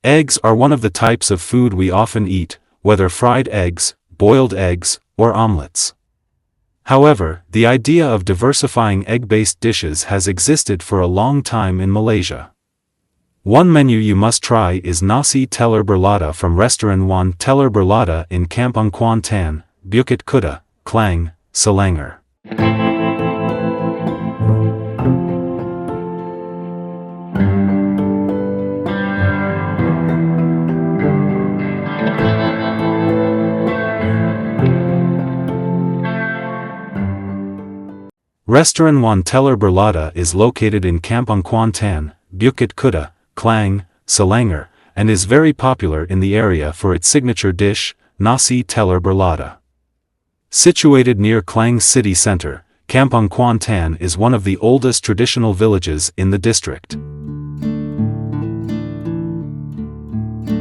Eggs are one of the types of food we often eat, whether fried eggs, boiled eggs, or omelets. However, the idea of diversifying egg-based dishes has existed for a long time in Malaysia. One menu you must try is Nasi Telur Berlada from Restoran Wan Telur Berlada in Kampung Kuantan, Bukit Kuda, Klang, Selangor. Restoran Wan Telur Berlada is located in Kampung Kuantan, Bukit Kuda, Klang, Selangor, and is very popular in the area for its signature dish, Nasi Telur Berlada. Situated near Klang city center, Kampung Kuantan is one of the oldest traditional villages in the district.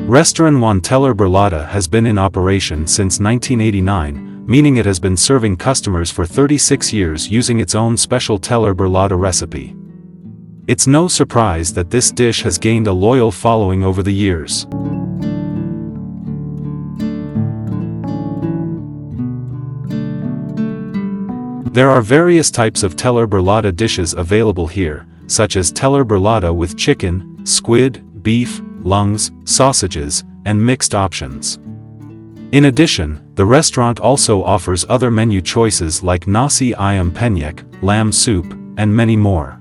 Restoran Wan Telur Berlada has been in operation since 1989, meaning it has been serving customers for 36 years using its own special Telur Berlada recipe. It's no surprise that this dish has gained a loyal following over the years. There are various types of Telur Berlada dishes available here, such as Telur Berlada with chicken, squid, beef, lungs, sausages, and mixed options. In addition, the restaurant also offers other menu choices like Nasi Ayam Penyek, lamb soup, and many more.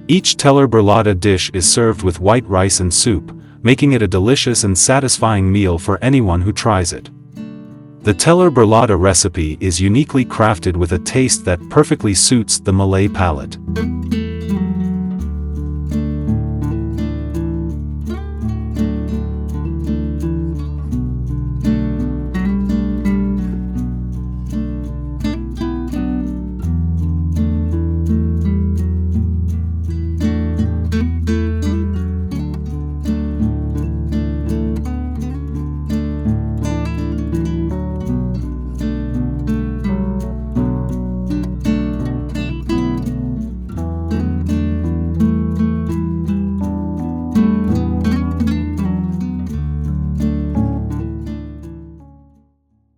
Each Telur Berlada dish is served with white rice and soup, making it a delicious and satisfying meal for anyone who tries it. The Telur Berlada recipe is uniquely crafted with a taste that perfectly suits the Malay palate.